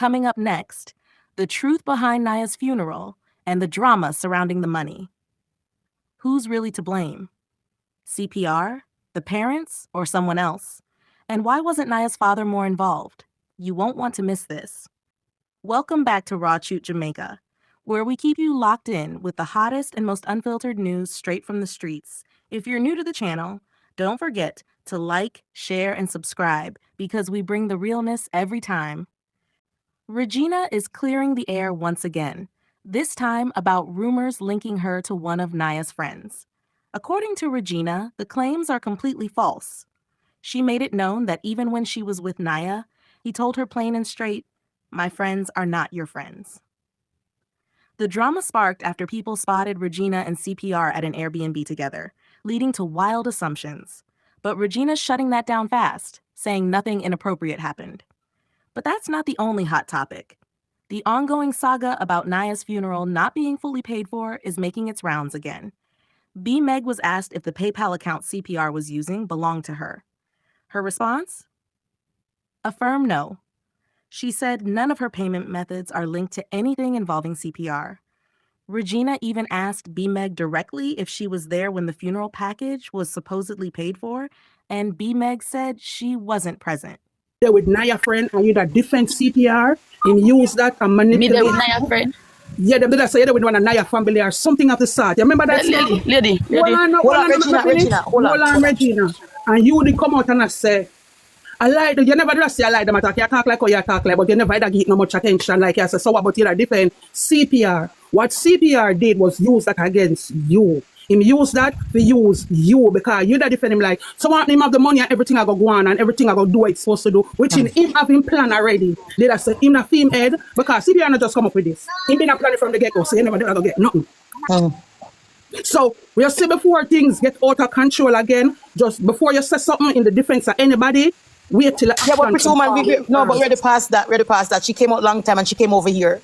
Coming up next, the truth behind Niah's funeral and the drama surrounding the money. Who's really to blame? CPR, the parents, or someone else? And why wasn't Niah's father more involved? You won't want to miss this. Welcome back to Chute, Jamaica, where we keep you locked in with the hottest and most unfiltered news straight from the streets. If you're new to the channel, don't forget to like, share, and subscribe because we bring the realness every time. Regina is clearing the air once again, this time about rumors linking her to one of Niah's friends. According to Regina, the claims are completely false. She made it known that even when she was with Niah, he told her plain and straight, "My friends are not your friends." The drama sparked after people spotted Regina and CPR at an Airbnb together, leading to wild assumptions. But Regina's shutting that down fast, saying nothing inappropriate happened. But that's not the only hot topic. The ongoing saga about Niah's funeral not being fully paid for is making its rounds again. B-Meg was asked if the PayPal account CPR was using belonged to her. Her response? A firm no. She said none of her payment methods are linked to anything involving CPR. Regina even asked B-Meg directly if she was there when the funeral package was supposedly paid for, and B-Meg said she wasn't present. There with Niah friend and you that different CPR and use that and manipulate. Me there with Niah friend. Yeah, they better say they with one of Niah family or something of the sort. You remember that? Lady. Hold on, Regina. And you would come out and I say, I like them. You never just say I like them attack. You talk like how you talk like, but you never either give no much attention like you say, so what about you that different CPR? What CPR did was use that against you. Him use that to use you because you that defend him like, so want him have the money and everything I go on and everything I go do what it's supposed to do, which in him have him plan already. They that say him a theme head because CPR not just come up with this. He been a planning from the get-go, so he never did not get nothing. So we see before things get out of control again, just before you say something in the defense of anybody, wait till yeah, but pretty woman, no, but we're the past that. She came out long time and she came over here.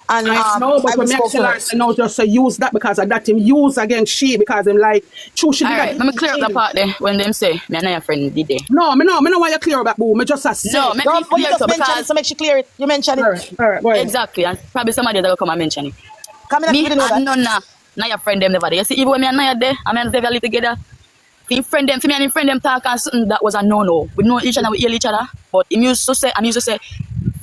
And I know, but when I know just say use that because of that him use against she because him like true she. Alright, let me clear up the part there when them say me and your friend did they. No, me no want you clear up that boo. Me just say no, me clear it because so make she clear it. You mentioned it. All right, exactly, and probably somebody that will come and mention it. Come in me and Niah friend them never there. You see, even when me and Niah there, I mean they live together. Me and friend them talk and something that was a no. We know each other, we hear each other. But I'm used to say,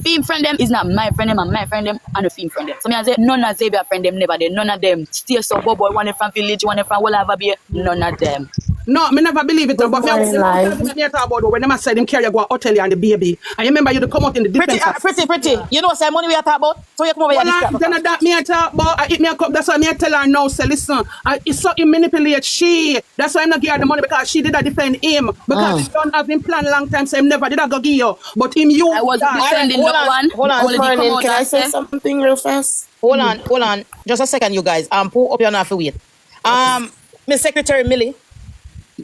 film friend them is not my friend them and my friend them and a film friend them. So me I say none of Xavier friend them never there. None of them stay so boy, one from village, one from whatever be. None of them. No, me never believe it. But me talk about when them said him carry go hotel and the baby. I remember you to come out in the defense. Pretty. You know say money we are talk about. So you come over here. Then that me talk about. I hit me a cup. That's why me tell her now. Say listen, it's so him manipulate she. That's why I'm not give her the money because she did not defend him because he don't have him plan long time. So him never did not go give you. But him you. I was defending no one. Hold on, can I say something real fast? Hold on. Just a second, you guys. Pull up your knife wait. Miss Secretary Millie.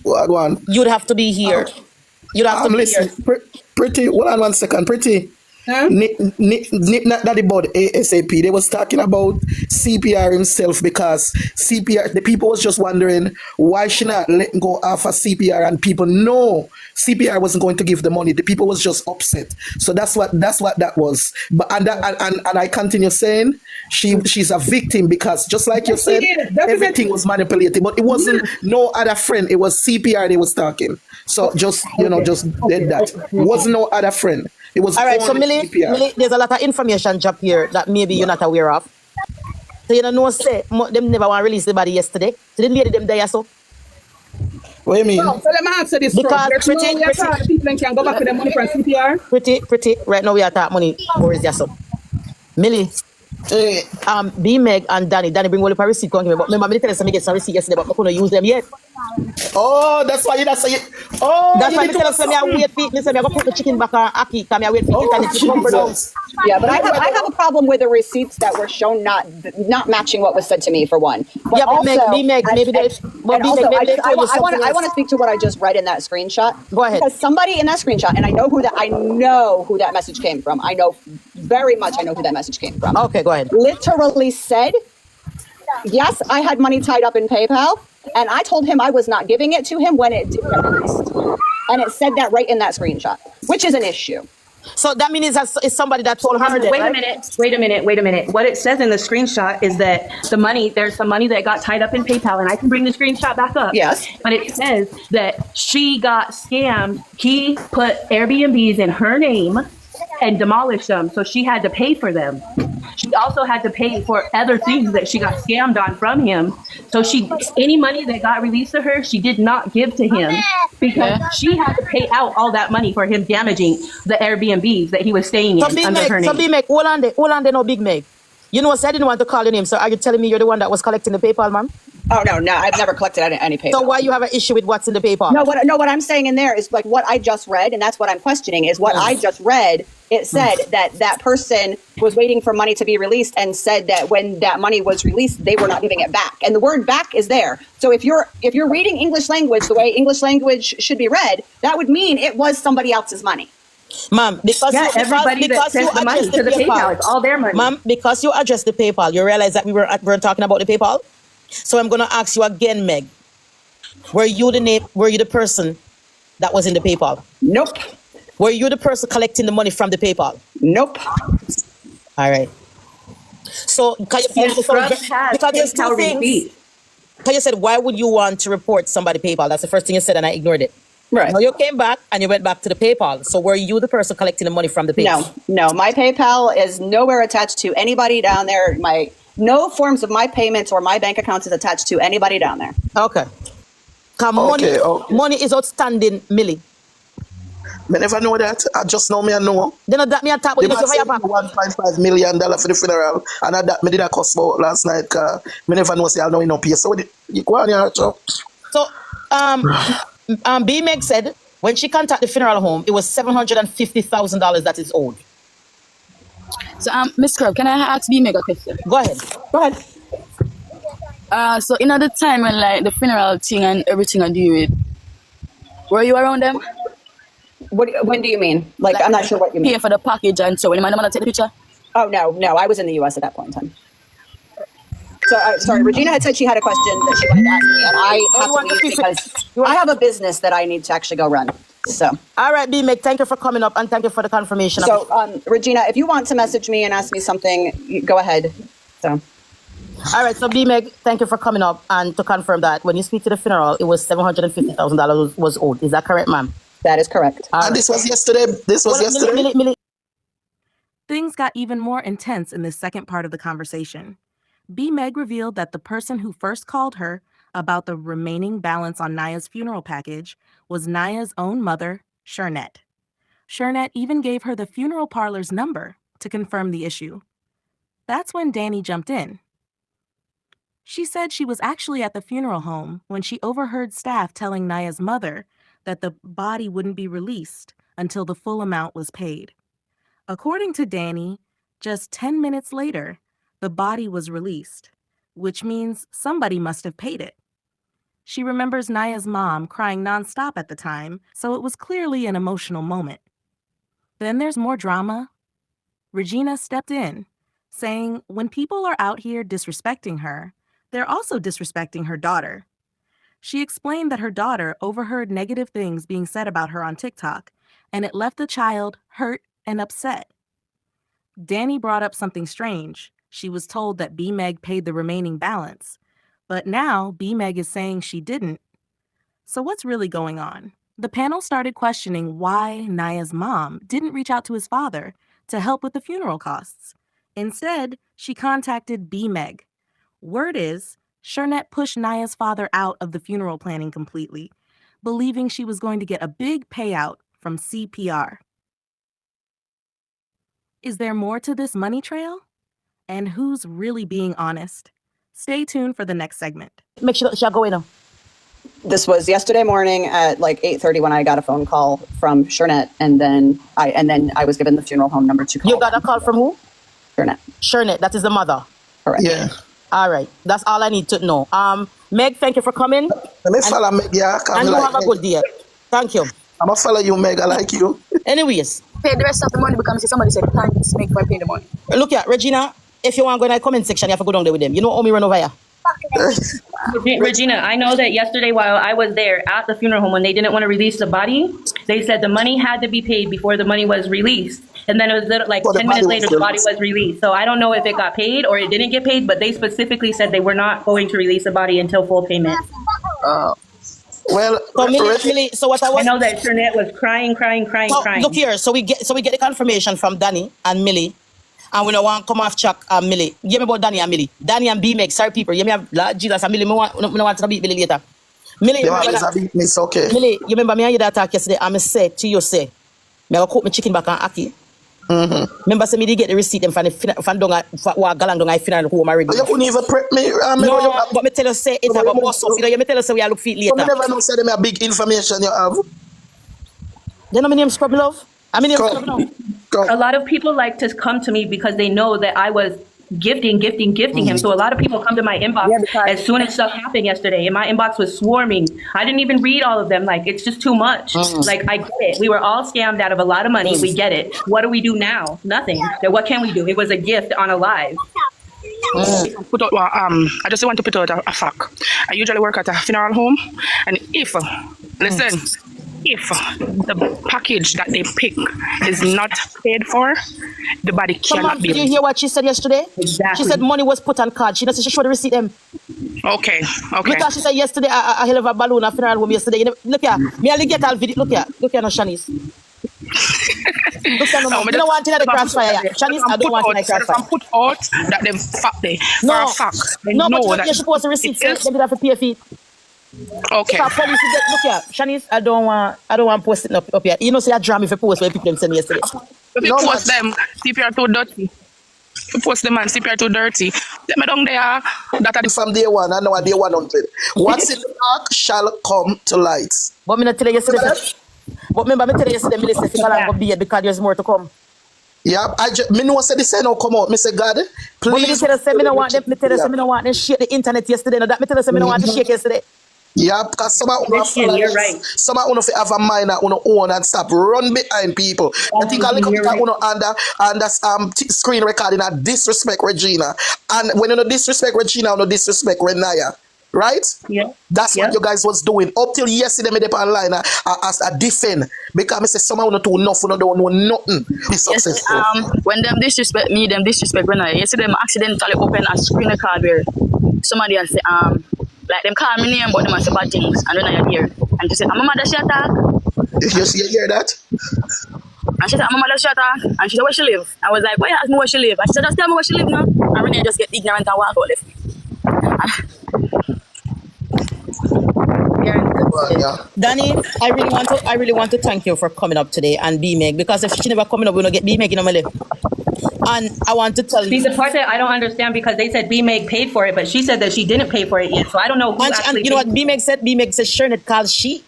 Go on. You'd have to be here. You'd have to be here. Pretty. Hold on 1 second. Pretty. Huh? Not about ASAP. They was talking about CPR himself because CPR. The people was just wondering why she not letting go off of CPR, and people know CPR wasn't going to give the money. The people was just upset. So that's what that was. But and I continue saying she's a victim because just like you said, everything was manipulated. But it wasn't no other friend. It was CPR they was talking. So just did that. It wasn't no other friend. It was all right. So Millie, there's a lot of information drop here that maybe you're not aware of. So you don't know say them never want to release the body yesterday. So the lady them there so. What do you mean? No, so let me answer this because pretty people can go back to their money from CPR. Pretty. Right now we are talking money. Where is that so? Millie. B-Meg and Dani bring all the receipt come but remember me tell us me get some receipt yesterday but I couldn't use them yet. Oh, that's why you not say it. Oh, that's why me tell us me I wait for me say me go put the chicken back on Aki come I wait for internet to come down. Yeah, but I have a problem with the receipts that were shown not matching what was said to me for one. But yeah, but also, B-Meg maybe they I want to speak to what I just read in that screenshot. Go ahead. Because somebody in that screenshot, and I know who that message came from. I know very much who that message came from. Okay, go ahead. Literally said, yes, I had money tied up in PayPal, and I told him I was not giving it to him when it did get released. And it said that right in that screenshot, which is an issue. So that means it's somebody that told her that, Wait right? a minute. What it says in the screenshot is that there's some money that got tied up in PayPal, and I can bring the screenshot back up. Yes. But it says that she got scammed. He put Airbnbs in her name and demolished them, so she had to pay for them. She also had to pay for other things that she got scammed on from him. So any money that got released to her, she did not give to him because she had to pay out all that money for him damaging the Airbnbs that he was staying in under her name. So Big Meg, hold on there, no Big Meg. You know, I didn't want to call your name, so are you telling me you're the one that was collecting the PayPal, ma'am? Oh, no, I've never collected any PayPal. So why you have an issue with what's in the PayPal? No, what I'm saying in there is like what I just read, and that's what I'm questioning, is what I just read. It said that person was waiting for money to be released and said that when that money was released, they were not giving it back. And the word back is there. So if you're reading English language the way English language should be read, that would mean it was somebody else's money. Ma'am, because everybody that sends the money to the PayPal, it's all their money. Ma'am, because you addressed the PayPal, you realize that we weren't talking about the PayPal? So I'm gonna ask you again, Meg. Were you the person that was in the PayPal? Nope. Were you the person collecting the money from the PayPal? Nope. All right. So can you because there's two things. Because you said, why would you want to report somebody PayPal? That's the first thing you said, and I ignored it. Right. Now you came back and you went back to the PayPal. So were you the person collecting the money from the PayPal? No. My PayPal is nowhere attached to anybody down there. No forms of my payments or my bank accounts is attached to anybody down there. Okay. Money is outstanding, Millie. Me never know that. I just know me and know. Then that me a talk They about must $1.5 million for the funeral, and that me did a cost about last night. Me never know say I know enough pay. So you go on here, so. So B Meg said when she contacted the funeral home, it was $750,000 that is owed. So Miss Curb, can I ask B Meg a question? Go ahead. So in the time when like the funeral thing and everything I do with, were you around them? When do you mean? Like I'm not sure what you mean. Pay for the package and so when my mother take the picture? Oh, no. I was in the U.S. at that point in time. So, sorry, Regina had said she had a question that she wanted to ask me, and I have to leave because I have a business that I need to actually go run. So, all right, B Meg, thank you for coming up and thank you for the confirmation. So, Regina, if you want to message me and ask me something, go ahead. So, all right, so B Meg, thank you for coming up and to confirm that when you speak to the funeral, it was $750,000 was owed. Is that correct, ma'am? That is correct. And this was yesterday. Yesterday. Things got even more intense in this second part of the conversation. B Meg revealed that the person who first called her about the remaining balance on Niah's funeral package was Niah's own mother, Chute. Chute even gave her the funeral parlor's number to confirm the issue. That's when Dani jumped in. She said she was actually at the funeral home when she overheard staff telling Niah's mother that the body wouldn't be released until the full amount was paid. According to Dani, just 10 minutes later, the body was released, which means somebody must have paid it. She remembers Niah's mom crying nonstop at the time, so it was clearly an emotional moment. Then there's more drama. Regina stepped in, saying when people are out here disrespecting her, they're also disrespecting her daughter. She explained that her daughter overheard negative things being said about her on TikTok, and it left the child hurt and upset. Dani brought up something strange. She was told that B Meg paid the remaining balance, but now B Meg is saying she didn't. So what's really going on? The panel started questioning why Niah's mom didn't reach out to his father to help with the funeral costs. Instead, she contacted B Meg. Word is, Chute pushed Niah's father out of the funeral planning completely, believing she was going to get a big payout from CPR. Is there more to this money trail? And who's really being honest? Stay tuned for the next segment. Make sure she'll go in now. This was yesterday morning at like 8:30 when I got a phone call from Chute, and then I was given the funeral home number to call. You got a call from who? Chute, that is the mother. Correct. Yeah. All right, that's all I need to know. Meg, thank you for coming. Let me follow Meg, yeah. And you have a good day. Thank you. I'm gonna follow you, Meg. I like you. Anyways, pay the rest of the money because somebody said thanks, Meg, for paying the money. Look here, Regina, if you want to go in the comment section, you have to go down there with them. You know how me run over here. Regina, I know that yesterday while I was there at the funeral home when they didn't want to release the body, They said the money had to be paid before the money was released. And then it was like So the 10 body minutes was later, the body released. was released. So I don't know if it got paid or it didn't get paid, but they specifically said they were not going to release the body until full payment. Well, So Millie, Reggie, Millie, so what I I was know that Shernette was crying. so look here, so we get the confirmation from Dani and Millie. And we don't want to come off track and Millie. Give me about Dani and Millie. Dani and B make sorry people. You me have Lord Jesus and Millie. Me want to beat Millie later. Millie, the man remember is a that? beat me, it's okay. Millie, you remember me and you that talk yesterday? I'm say to you say, me go cook my chicken back and Aki. Remember say me did get the receipt and from down galang down I funeral home already. You couldn't even prep me. No, but me tell you say it's No, about you more must- stuff. You me tell you say we are look feet You later. never know, say them a big information you have. You know my name Scrubby Love? I mean name Come. Scrubby Love. Come. A lot of people like to come to me because they know that I was gifting him. So a lot of people come to my inbox as soon as stuff happened yesterday, and my inbox was swarming. I didn't even read all of them. Like, it's just too much. Like, I get it. We were all scammed out of a lot of money. We get it. What do we do now? Nothing. So what can we do? It was a gift on a live. Put out, I just want to put out a fact. I usually work at a funeral home, and if the package that they pick is not paid for, the body So cannot mom, did you be. hear what she said yesterday? Exactly. She said money was put on card. She doesn't she showed the receipt them. Okay. Because she said yesterday a hell of a balloon at funeral home yesterday. You know, look here, me only get all video. Look here, no Shanice. Look here, no man. You don't want to let the crossfire. Yeah. Shanice, I don't want to let the crossfire. Put out that they fact they for No, a fact. They no, know but that you're supposed to receipt it first. is- Then you have to pay a fee. Okay. Because police get, look here, Shanice, I don't want post it up here. You know, say I drama if you post where people them send me yesterday. If you No, post man. them, CPR too dirty. If you post them and CPR too dirty, let me down there. That are From day one, I know day 100. What's in the dark shall come to light. But me not tell you yesterday. But remember, me tell you yesterday, me say I'm gonna be here because there's more to come. Yeah, me know say this no come out. Me say God, But me please. tell you say me don't want them. Me tell you say me don't want them shake the internet yesterday. No, that me tell you say me don't want to shake yesterday. Yeah, because some of you Christian, you're right. Some of you have a mind that you own and stop run behind people. I think a little bit You're under screen recording and disrespect Regina. And when you disrespect Regina, you disrespect Niah. Right? Yeah. That's what you guys was doing. Up till yesterday, me dey online as a defend. Because I say someone don't know enough, don't know nothing. Be Yes, successful. when them disrespect me, them disrespect when I yesterday them accidentally open a screen record where somebody has say like them call me name but them say bad things and when I hear and she said I'm a mother she attack You hear that? and she said I'm a mother she attack and she said where she live. I was like why you ask me where she live and she said just tell me where she live now and Renee just get ignorant and walk out left me. Yeah. Dani, I really want to thank you for coming up today and B Meg, because if she never coming up, we don't get B Meg in my life. And I want to tell See, you. the part that I don't understand because they said B-Meg paid for it, but she said that she didn't pay for it yet. So I don't know who actually And you know paid. what B Meg said? B Meg said Shernette calls she.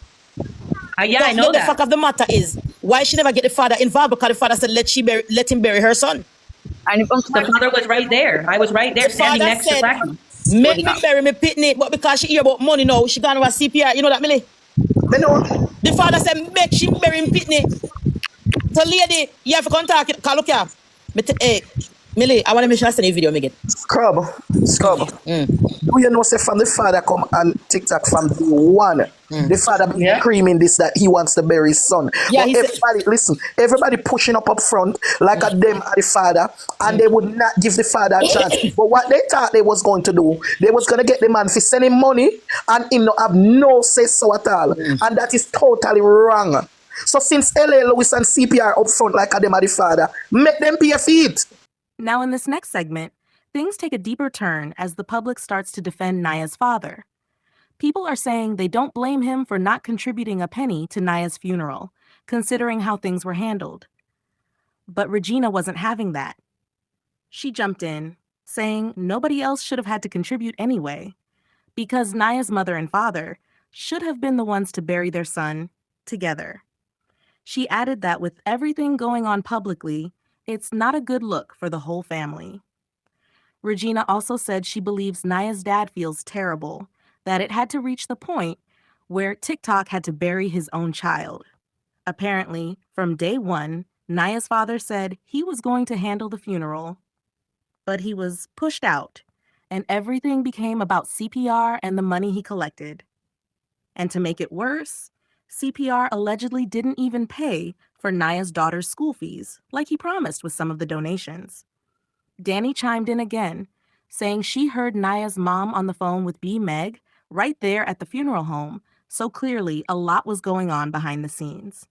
Yeah, I know The that. fact of the matter is, why she never get the father involved? Because the father said let him bury her son. And if The father was right there. I was right there The standing father next to said, Blackie. make me bury me pitney, but because she hear about money now, she gone over CPR. You know that, Millie? Me know. The father said, make she bury him pitney. So lady, you have to contact it. Look here. Hey, Millie, I want to make sure I send you a video, Megan. Scrub. Do you know say from the father come on TikTok from the one? The father been screaming this that he wants to bury his son. Yeah, But he said- everybody pushing up front like a them are the father, and they would not give the father a chance. But what they thought they was going to do, they was gonna get the man for sending money and him not have no say so at all. And that is totally wrong. So since LA Lewis and CPR up front like a them are the father, make them pay a feet. Now, in this next segment, things take a deeper turn as the public starts to defend Niah's father. People are saying they don't blame him for not contributing a penny to Niah's funeral, considering how things were handled. But Regina wasn't having that. She jumped in, saying nobody else should have had to contribute anyway, because Niah's mother and father should have been the ones to bury their son together. She added that with everything going on publicly, it's not a good look for the whole family. Regina also said she believes Niah's dad feels terrible, that it had to reach the point where TikTok had to bury his own child. Apparently, from day one, Niah's father said he was going to handle the funeral, but he was pushed out, and everything became about CPR and the money he collected. And to make it worse, CPR allegedly didn't even pay for Niah's daughter's school fees, like he promised with some of the donations. Dani chimed in again, saying she heard Niah's mom on the phone with B. Meg right there at the funeral home, so clearly a lot was going on behind the scenes.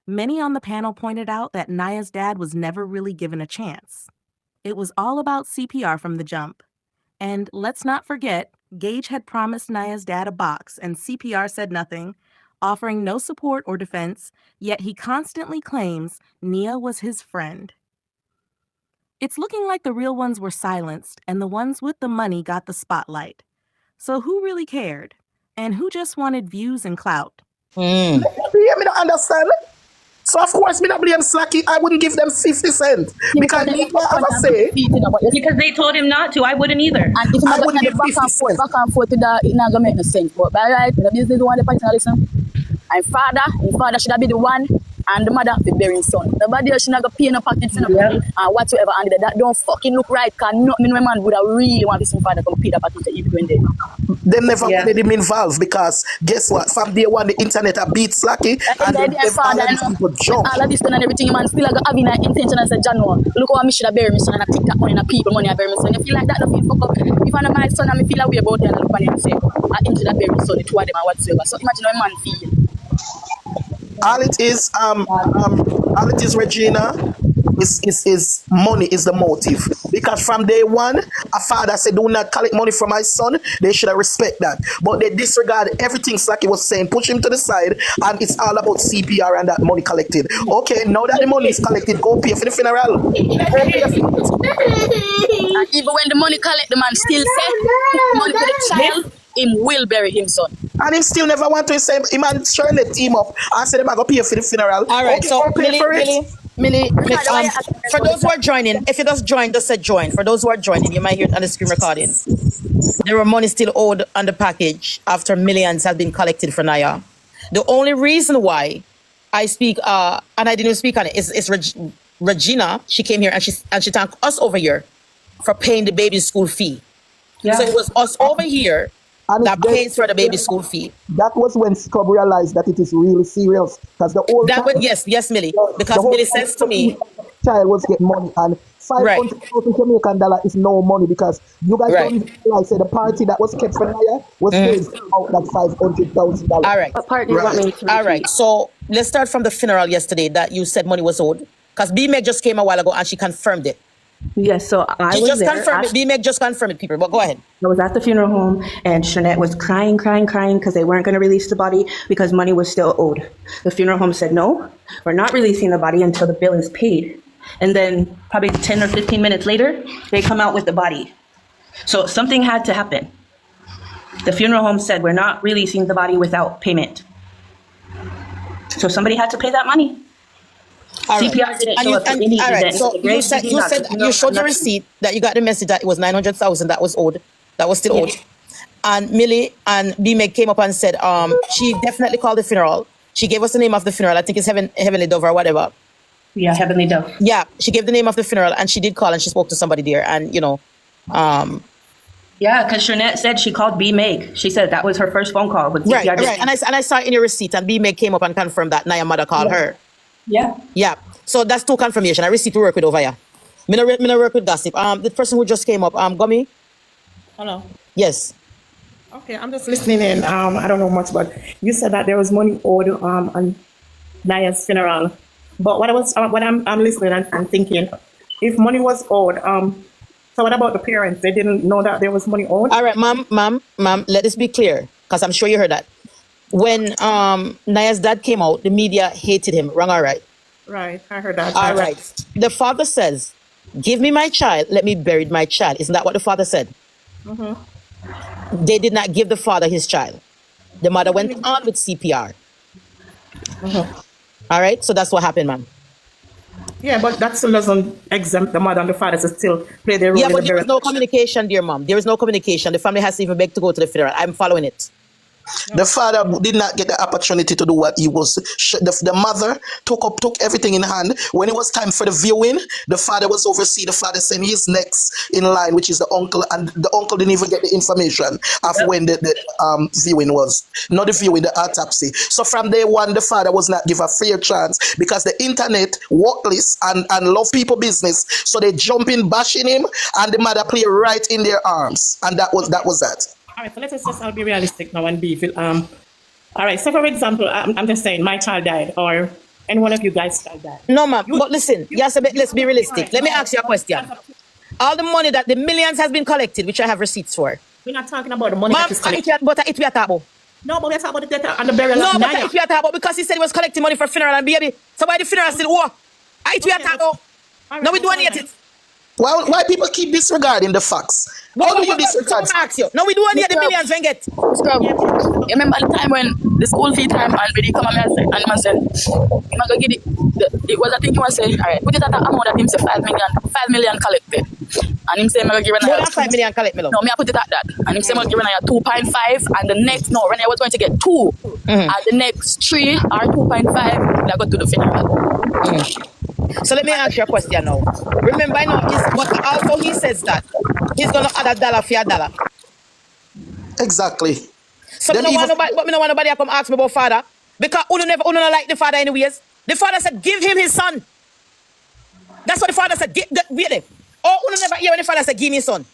Many on the panel pointed out that Niah's dad was never really given a chance. It was all about CPR from the jump. And let's not forget, Gage had promised Niah's dad a box, and CPR said nothing, offering no support or defense, yet he constantly claims Niah was his friend. It's looking like the real ones were silenced, and the ones with the money got the spotlight. So who really cared? And who just wanted views and clout? Me don't understand. So of course, me not blame Slacky. I wouldn't give them 50 cents because me have a say. Because they told him not to. I wouldn't either. And if I you wouldn't give 50 cents. back and forth to that, it not gonna make no sense. But by right, the business one the person listen. And father should have been the one, and the mother be bearing son. Nobody else should not go pay no pockets and whatsoever. And that don't fucking look right. Cause no man would have really want to see father come pay the pockets that you doing there. Them never wanted him involved because guess what? From day one, the internet a beat Slacky and then father, people jump. all of this done and everything, man still having an intention and say, John, look how I should have buried my son and I take that money and people money I bury my son. You feel like that, don't feel fuck up. If I'm my son and I feel a way about it and I look at him and say, I him should have buried my son, the two of them and whatsoever. So imagine how a man feel. All it is, Regina, is money is the motive. Because from day one, a father said, do not collect money from my son. They should have respect that. But they disregard everything Slacky was saying, push him to the side, and it's all about CPR and that money collected. Okay, now that the money is collected, go pay for the funeral. And even when the money collect, the man still say, put money to the child, him will bury him son. And he still never want to say, him and Shirley team up and say, them are going to pay for the funeral. All right, okay, so Millie, for those who are joining, if you just join, just say join. For those who are joining, you might hear it on the screen recording. There were money still owed on the package after millions have been collected for Niah. The only reason why I speak, and I didn't speak on it, is Regina. She came here and she thanked us over here for paying the baby's school fee. Yeah. So it was us over here and that pays for the baby school fee. That was when Scrub realized that it is really serious. Because the whole yes, Millie. Because Millie says to me, child was getting money and $500,000 Jamaican dollar is no money because you guys don't realize the party that was kept for Niah was paid out that $500,000. All right. What part do you want me to All right. So let's start from the funeral yesterday that you said money was owed. Because B-Meg just came a while ago and she confirmed it. Yes, so I was there. Confirmed it. B-Meg just confirmed it, people. But go ahead. I was at the funeral home and Chute was crying because they weren't going to release the body because money was still owed. The funeral home said, no, we're not releasing the body until the bill is paid. And then probably 10 or 15 minutes later, they come out with the body. So something had to happen. The funeral home said, we're not releasing the body without payment. So somebody had to pay that money. CPR didn't show up in any event. So you showed the receipt that you got the message that it was 900,000 that was owed, that was still owed. And Millie and B-Meg came up and said she definitely called the funeral. She gave us the name of the funeral. I think it's Heavenly Dove or whatever. Yeah, Heavenly Dove. Yeah, she gave the name of the funeral and she did call and she spoke to somebody there and yeah, because Chute said she called B-Meg. She said that was her first phone call with CPR. Right. And I saw it in your receipt and B-Meg came up and confirmed that Niah mother called her. Yeah. So that's two confirmation. I receive to work with over here. Me no work with gossip. The person who just came up, Gummy. Hello. Yes. Okay, I'm just listening in. I don't know much, but you said that there was money owed on Niah's funeral. But what I'm listening and thinking, if money was owed, so what about the parents? They didn't know that there was money owed. All right, ma'am. Let this be clear, because I'm sure you heard that. When Niah's dad came out, the media hated him. Wrong or right? Right, I heard that. All right. The father says, give me my child, let me bury my child. Isn't that what the father said? Mm-hmm. They did not give the father his child. The mother went on with CPR. Mm-hmm. All right, so that's what happened, ma'am. Yeah, but that still doesn't exempt the mother and the father to still play their role. Yeah, but there is no communication, dear mom. There is no communication. The family has to even beg to go to the funeral. I'm following it. The father did not get the opportunity to do what he was. The mother took everything in hand. When it was time for the viewing, the father was overseeing. The father saying he's next in line, which is the uncle, and the uncle didn't even get the information of when the viewing was. Not the viewing, the autopsy. So from day one, the father was not given a fair chance because the internet worthless and love people business. So they jump in bashing him, and the mother play right in their arms, and that was that. All right, so let's just I'll be realistic now and be all right, so for example, I'm just saying my child died or any one of you guys child died. No, ma'am. But listen, yes, let's be realistic. Let me ask you a question. All the money that the millions has been collected, which I have receipts for. We're not talking about the money that is collected. But it we are talking about. No, but we're talking about the death and the burial No, of but Niah. it we are talking about because he said he was collecting money for funeral and baby. So why the funeral still war? It we are talking about. Right, No, we don't need it. Why people keep disregarding the facts? How do you disregard? No, we do only the millions when get. Scrub. You remember the time when the school fee time and when he come and man said, I'm not gonna get it was I think he was saying, all right, put it at the amount that him say 5 million collected. And him say I'm gonna give More than 5 million collect me love. No, me I put it at that. And him say I'm gonna give Renaya 2.5 and the next Renaya was going to get 2. And the next 3 or 2.5 they go to the funeral. So let me ask you a question now. Remember, I know, but also he says that he's gonna add $1 for $1. Exactly. So me no want nobody to come ask me about father because Uno never like the father anyways. The father said, give him his son. That's what the father said. Really? Oh, Uno never hear when the father said, give me his son.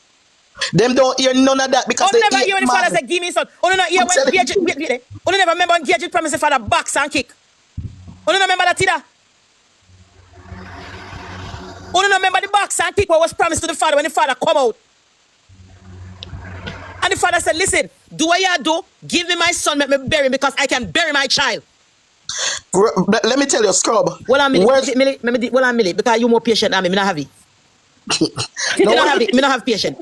Them don't hear none of that because Uno they never hear when the father said, give me his son. Uno not hear when Gage, Uno never remember when Gage promised the father box and kick. Uno not remember that either. Uno not remember the box and kick what was promised to the father when the father come out. And the father said, listen, do what you do, give me my son, let me bury him because I can bury my child. Let me tell you, Scrub. Well, I'm Millie, because you're more patient than me, I not have it. Me not have patience.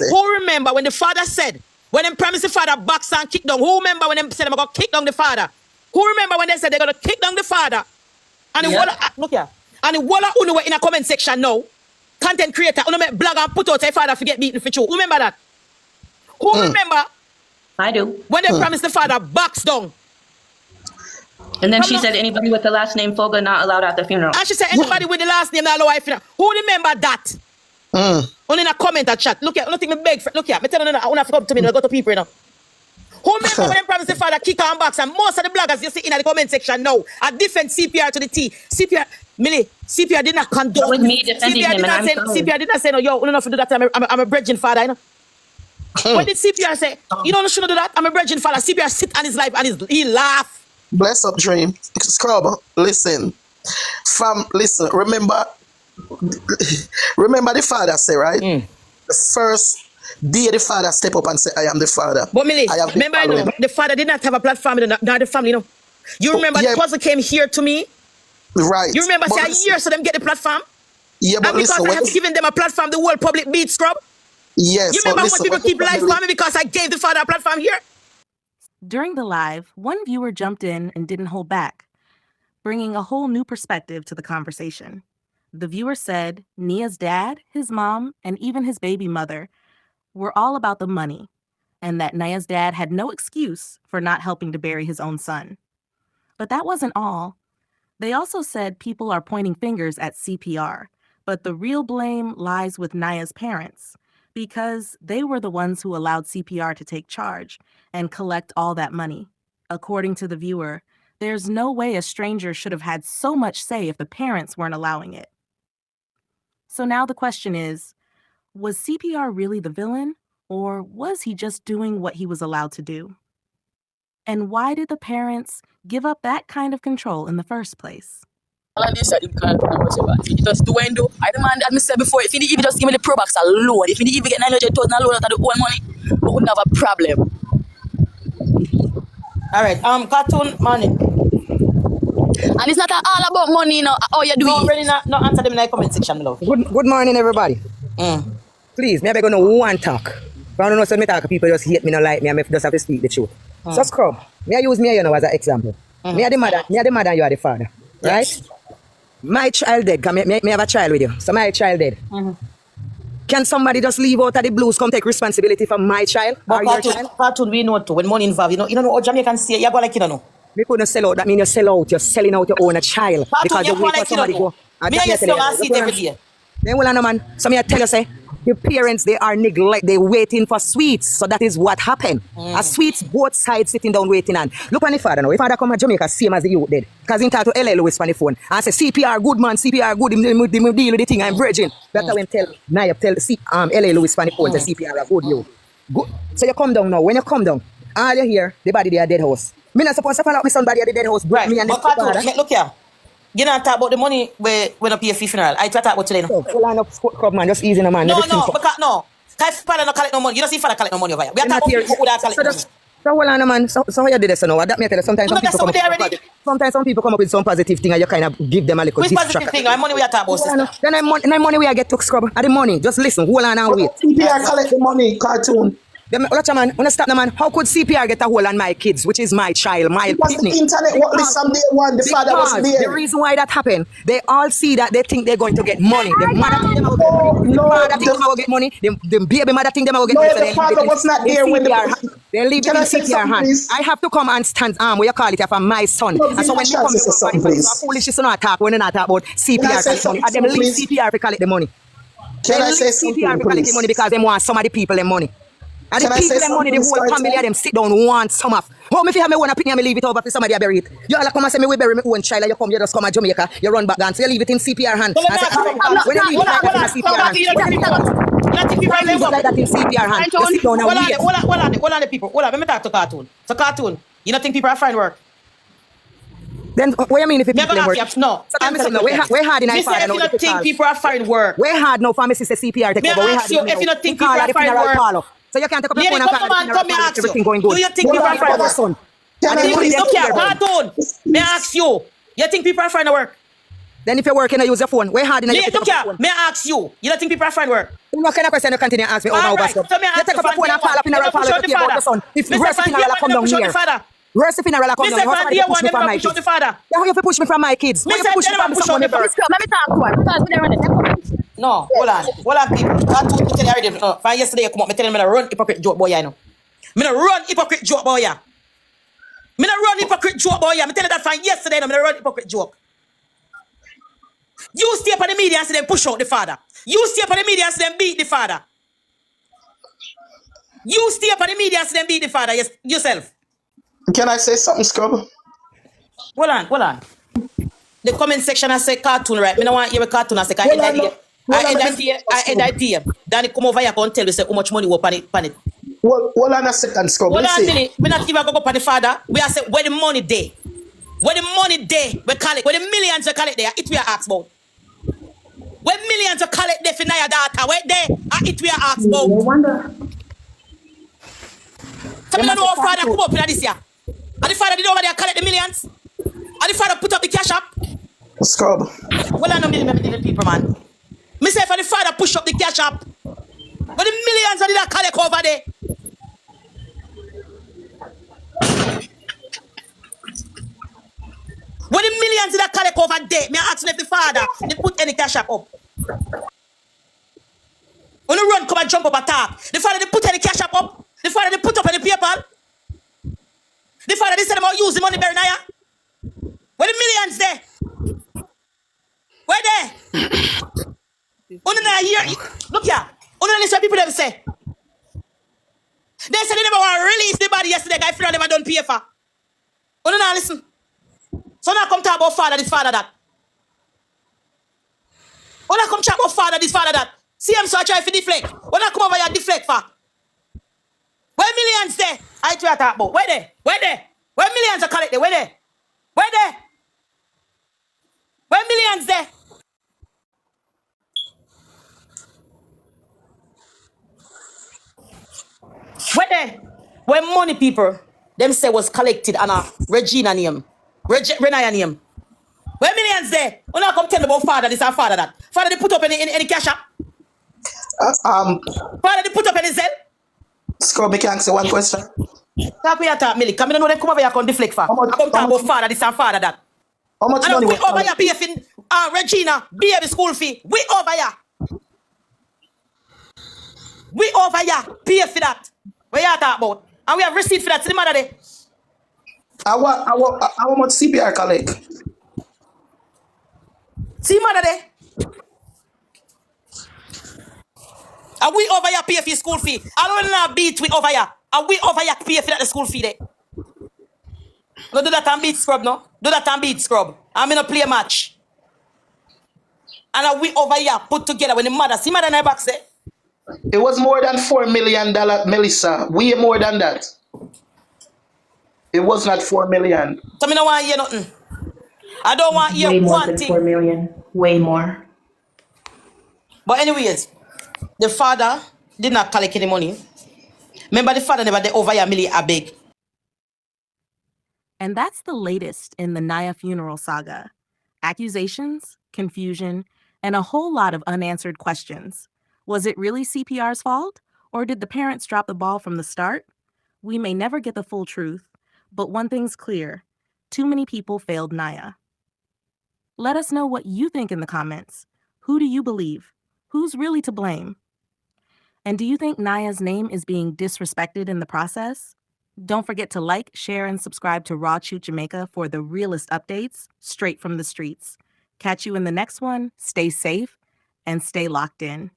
Who remember when the father said, when they promised the father box and kick down, who remember when they said they're going to kick down the father? Who remember when they said they're going to kick down the father? And look here. And the wall of Uno in a comment section now, content creator, Uno make blog and put out a father forget beaten for true. Who remember that? Who remember? I do. When they promised the father box down. And then she said anybody with the last name Foga not allowed at the funeral. And she said anybody with the last name not allowed at the funeral. Who remember that? Only in a comment or chat. Look here, nothing me beg for. Look here, me tell you, I want to come to me, I go to people, you know. Who remember when they promised the father kick and box and most of the bloggers you see in the comment section now are different CPR to the T. CPR, Millie, CPR did not condone. With me defending him, and I'm sorry. CPR did not say, no, yo, we don't have to do that. I'm a virgin father, you know. When did CPR say, you don't shouldn't do that? I'm a virgin father. CPR sit on his life and he laugh. Bless up, Dream. Scrub, listen. Remember the father say, right? The first day the father step up and say, I am the father. But Millie, remember I know, the father did not have a platform in the family, you know. You remember the puzzle came here to me? Right. You remember say a year so them get the platform? Yeah, but and because I have given them a platform, the whole public beat Scrub? Yes. You remember how much people keep life for me because I gave the father a platform here? During the live, one viewer jumped in and didn't hold back, bringing a whole new perspective to the conversation. The viewer said Niah's dad, his mom, and even his baby mother were all about the money, and that Niah's dad had no excuse for not helping to bury his own son. But that wasn't all. They also said people are pointing fingers at CPR, but the real blame lies with Niah's parents, because they were the ones who allowed CPR to take charge and collect all that money. According to the viewer, there's no way a stranger should have had so much say if the parents weren't allowing it. So now the question is, was CPR really the villain, or was he just doing what he was allowed to do? And why did the parents give up that kind of control in the first place? All of this, it just do and do. I demand, as I said before, if he even just give me the Pro Box alone, if he even get 900,000 alone out of the whole money, we wouldn't have a problem. All right, cartoon money. And it's not all about money, you know, how you do no, it. Really not answer them in the comment section, my love. Good morning, everybody. Please, me I beg you no one talk. If I don't know, so me talk, people just hate me, not like me, I just have to speak the truth. So Scrub, me I use me you know as an example. Me are the mother, and you are the father, right? My child dead, because me have a child with you, so my child dead. Can Can somebody just leave out of the blues, come take responsibility for my child or your child? Cartoon, we know too. When money involved, you don't know how Jamaicans say it. You go like you don't know. We couldn't sell out. That means you sell out. You're selling out your own child. Cartoon, Because you you go wait for like you somebody don't know. go. Me and you still see it every day. Then well, no man. So me I tell you say, the parents they are neglect. They waiting for sweets. So that is what happened. A sweets both sides sitting down waiting and look on the father now. If father come to Jamaica same as the youth did. Because he talk to LA Lewis on the phone and say CPR good man, CPR good. Him deal with the thing. I'm virgin. That's when tell Niah tell LA Lewis on the phone say CPR good you. Good. So you come down now. When you come down, all you hear the body there dead house. Me not supposed to follow up with somebody at the dead house. Right. Me and But Cartoon, look here. You don't talk about the money when I pay a fee funeral. I talk about today. So, line up, club man, just easy no man. No, because no. Because father not collect no money. You don't see father collect no money over here. We are talking about people who don't collect money. So hold on, man. So how you did this now? That me tell you, sometimes some people come up with some positive thing and you kind of give them a little which positive thing? My money we are talking about, sister. Then I money we get to scrub. At the money, just listen, hold on and wait. CPR collect the money, Cartoon. Man, when I stop the man, how could CPR get a hold on my kids, which is my child, my Because the internet what list from day one, the father was there. The reason why that happened, they all see that they think they're going to get money. The mother think they will get money. The father think they will get money. The baby mother think they will get money. No, the father was not there when they leave it in CPR hands. I have to come and stand what you call it for my son. And so when you come to foolish is not talk when you not talk about CPR money. And them leave CPR to collect the money. Can I say something, CPR to collect the money because they want some of the people their money. And the people them money, the whole family of them sit down want some of. How me if you have me one opinion, me leave it over for somebody to bury it. You all come and say me we bury me own child and you just come to Jamaica, you run back and so you leave it in CPR hand. When you leave it like that in CPR hand. Like that in CPR hand. You sit down and wait. Hold on the people. Hold on, let me talk to Cartoon. So Cartoon, you don't think people are find work? Then what you mean if people are work? No. So tell me something. We're hard in our father. If you don't think people are find work. We're hard now for me to say CPR take over. If you don't think people are find work. So you can't take up your phone and call everything going good. Do you think people are finding work? Son? Cartoon. May I ask you? You think people are finding work? Then if you're working, you use your phone. We're hard in your phone. May I ask you? You don't think people are finding work? What kind of question you continue to ask me over You take up your phone and call up in a row to care about your son. If the rest of the funeral come down here. Rest of the funeral come down here. How you push me from my kids? How you push me from my kids? How you push me from someone else? Let me talk to her because we don't run it. No, hold on, people. Cartoon, me tell you already. From yesterday, you come up, me tell you, me run hypocrite joke boy, you know. Me run hypocrite joke boy, yeah. Me run hypocrite joke boy, yeah. Me tell you that from yesterday, no, me run hypocrite joke. You stay up on the media and see them push out the father. You stay up on the media and see them beat the father. You stay up on the media and see them beat the father yourself. Can I say something, Scrub? Hold on. The comment section I say Cartoon, right? Me no want hear a Cartoon I say I end idea. Dani come over here and tell you say how much money we pan it. Hold on a second, Scrub. Hold on a minute. We not even go up on the father. We are say where the money there. Where the money there, we call it. Where the millions we call it there. It we are asked about. Where millions we call it there for Niah data. Where there? It we are asked about. No wonder. So me don't know how father come up in this year. And the father did over there collect the millions. And the father put up the cash up. Scrub. Well, I know me people, man. Me say for the father push up the cash up. But the millions of that collect over there. When the millions of that collect over there, me ask if the father they put any cash up. When you run, come and jump up a top. The father they put any cash up. The father they put up any PayPal. The father they said about use the money bury Niah. Where the millions there? Where there? Here. Look here. Listen what people them say. They said they never want to release the body yesterday. Guy funeral never done pay for. Listen. So now come talk about father this, father that. Now come talk about father this, father that. See him so I try to deflect. Now come over here deflect for. Where millions there? I try to talk about. Where there? Where millions are collected? Where there? Where millions there? Where there? Where money people them say was collected on a Regina name. Niah name. Where millions there? When I come tell me about father this and father that. Father they put up any cash up? Father they put up any Zelle? Scrub, can I answer one question? Talk with your talk, Millie. Come in and know them come over here and deflect for. I come talk about father this and father that. How much money we over here pay for Regina baby school fee? We over here. We over here pay for that. What you talk about? And we have receipt for that. See the mother there. How much CPR collect? See the mother there. And we over here pay for your school fee. I don't know beat we over here. And we over here pay for that the school fee there. No do that and beat scrub, no? Do that and beat scrub. I'm gonna play a match. And we over here put together when the mother, see mother in her back say. It was more than $4 million, Melissa. Way more than that. It was not 4 million. So me don't want to hear nothing. I don't want to hear Way more one than thing. 4 million. Way more. But anyways, the father did not collect any money. Remember the father never did over here Millie a big. And that's the latest in the Niah funeral saga. Accusations, confusion, and a whole lot of unanswered questions. Was it really CPR's fault? Or did the parents drop the ball from the start? We may never get the full truth, but one thing's clear. Too many people failed Niah. Let us know what you think in the comments. Who do you believe? Who's really to blame? And do you think Niah's name is being disrespected in the process? Don't forget to like, share, and subscribe to Chute Jamaica for the realest updates straight from the streets. Catch you in the next one. Stay safe and stay locked in.